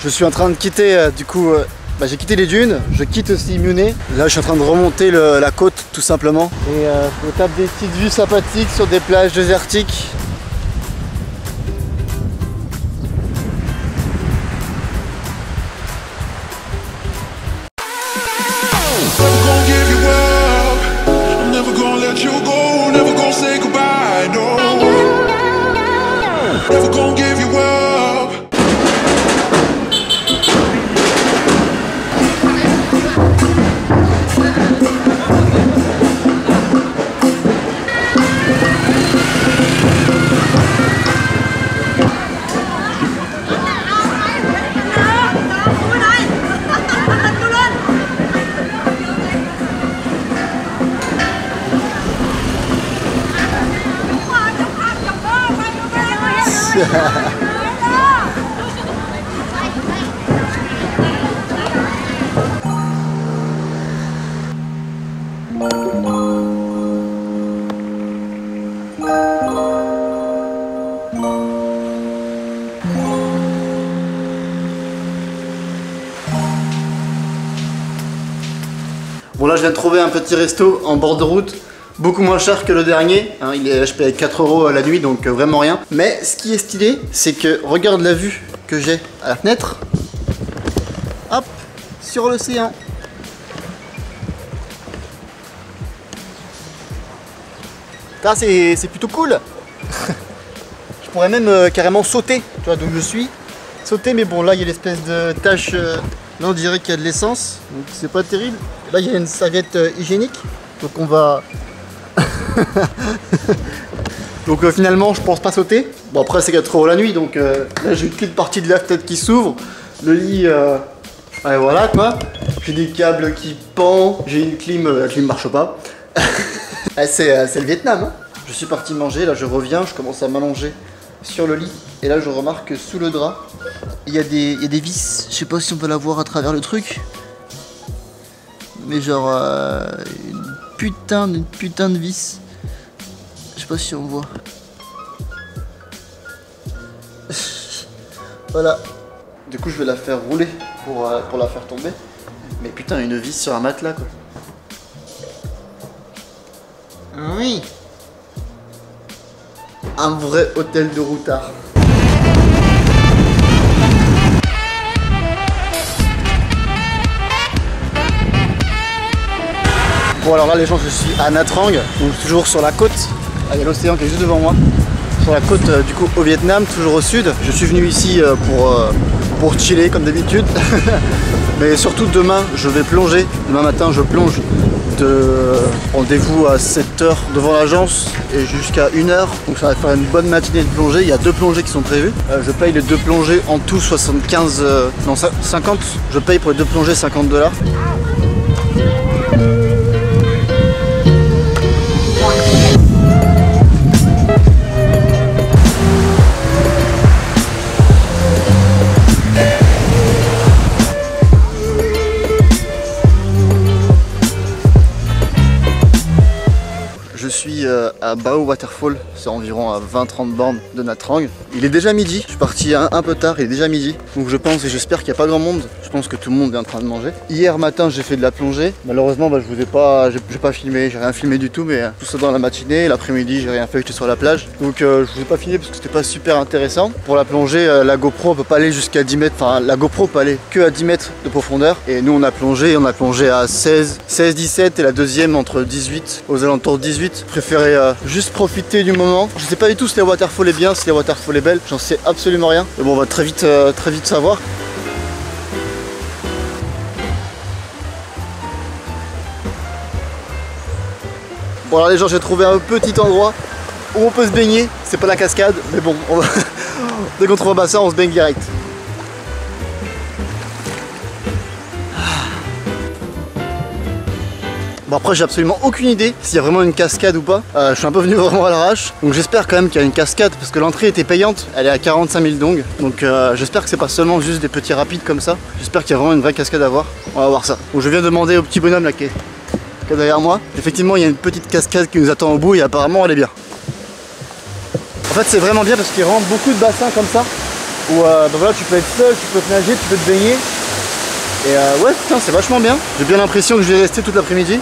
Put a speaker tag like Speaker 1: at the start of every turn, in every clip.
Speaker 1: Je suis en train de quitter j'ai quitté les dunes, je quitte aussi Munay. Là je suis en train de remonter la côte tout simplement. Et je tape des petites vues sympathiques sur des plages désertiques. Bon là je viens de trouver un petit resto en bord de route, beaucoup moins cher que le dernier, hein, je paye 4 € la nuit donc vraiment rien. Mais ce qui est stylé, c'est que regarde la vue que j'ai à la fenêtre, hop, sur l'océan. C'est plutôt cool. Je pourrais même carrément sauter, tu vois d'où je suis, sauter, mais bon là il y a l'espèce de tache, là on dirait qu'il y a de l'essence, donc c'est pas terrible. Là il y a une serviette hygiénique, donc on va... donc finalement je pense pas sauter. Bon après c'est 4 € la nuit, donc là j'ai une petite partie de la tête qui s'ouvre, le lit, ouais, voilà quoi. J'ai des câbles qui pendent, j'ai une clim, la clim marche pas. C'est le Vietnam hein. Je suis parti manger, là je reviens, je commence à m'allonger sur le lit. Et là je remarque que sous le drap, il y a des vis. Je sais pas si on peut la voir à travers le truc. Mais genre une putain de vis. Je sais pas si on voit. Voilà. Du coup je vais la faire rouler pour la faire tomber. Mais putain une vis sur un matelas quoi. Oui. Un vrai hôtel de routard. Bon alors là les gens, je suis à Nha Trang, donc toujours sur la côte. Il y a l'océan qui est juste devant moi. Sur la côte du coup au Vietnam, toujours au sud. Je suis venu ici pour chiller comme d'habitude. Mais surtout demain je vais plonger. Demain matin je plonge de rendez-vous à 7 h devant l'agence et jusqu'à 1 h. Donc ça va faire une bonne matinée de plongée. Il y a 2 plongées qui sont prévues. Je paye les 2 plongées en tout 50. Je paye pour les 2 plongées 50 $. Je suis à Bao Waterfall, c'est environ à 20-30 bornes de Nha Trang. Il est déjà midi, je suis parti un peu tard, il est déjà midi. Donc je pense et j'espère qu'il n'y a pas grand monde. Je pense que tout le monde est en train de manger. Hier matin j'ai fait de la plongée. Malheureusement je vous ai pas, j'ai pas filmé, j'ai rien filmé du tout, mais tout ça dans la matinée. L'après-midi j'ai rien fait, j'étais sur la plage. Donc je vous ai pas filmé parce que c'était pas super intéressant. Pour la plongée, la GoPro peut pas aller jusqu'à 10 mètres, enfin la GoPro peut aller que à 10 mètres de profondeur. Et nous on a plongé à 16-17 et la deuxième entre 18, aux alentours de 18. Je préférais juste profiter du moment. Je sais pas du tout si la waterfall est bien, si la waterfall est belle, j'en sais absolument rien. Mais bon, on va très vite savoir. Bon alors les gens, j'ai trouvé un petit endroit où on peut se baigner. C'est pas la cascade, mais bon, on va... dès qu'on trouve un bassin, on se baigne direct. Bon après j'ai absolument aucune idée s'il y a vraiment une cascade ou pas. Je suis un peu venu vraiment à l'arrache. Donc j'espère quand même qu'il y a une cascade parce que l'entrée était payante. Elle est à 45 000 dong. Donc j'espère que c'est pas seulement juste des petits rapides comme ça. J'espère qu'il y a vraiment une vraie cascade à voir. On va voir ça. Donc je viens demander au petit bonhomme là qui est derrière moi. Effectivement il y a une petite cascade qui nous attend au bout et apparemment elle est bien. En fait c'est vraiment bien parce qu'il rentre beaucoup de bassins comme ça. où bah voilà, tu peux être seul, tu peux te nager, tu peux te baigner. Et ouais, putain, c'est vachement bien. J'ai bien l'impression que je vais rester toute l'après-midi.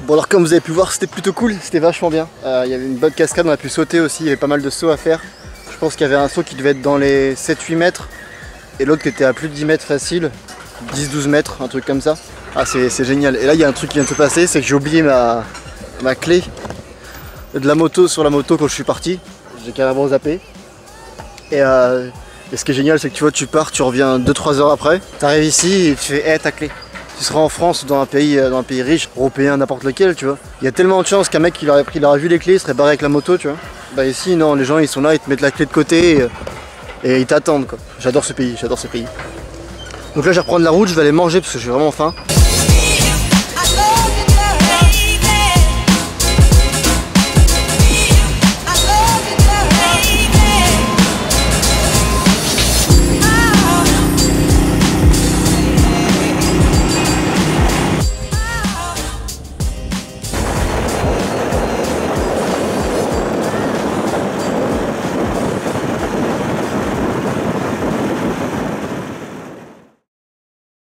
Speaker 1: Bon alors comme vous avez pu voir, c'était plutôt cool, c'était vachement bien. Il y avait une bonne cascade, on a pu sauter aussi, il y avait pas mal de sauts à faire. Je pense qu'il y avait un saut qui devait être dans les 7-8 mètres et l'autre qui était à plus de 10 mètres facile, 10-12 mètres, un truc comme ça. Ah c'est génial. Et là il y a un truc qui vient de se passer, c'est que j'ai oublié ma clé de la moto sur la moto quand je suis parti. J'ai carrément zappé. Et ce qui est génial, c'est que tu vois, tu pars, tu reviens 2-3 heures après, tu arrives ici et tu fais hey, ta clé. Tu seras en France ou dans un pays riche, européen, n'importe lequel, tu vois. Il y a tellement de chances qu'un mec qui l'aurait pris, il aurait vu les clés, il serait barré avec la moto, tu vois. Bah ici, non, les gens ils sont là, ils te mettent la clé de côté et ils t'attendent, quoi. J'adore ce pays, j'adore ce pays. Donc là, je vais reprendre la route, je vais aller manger parce que j'ai vraiment faim.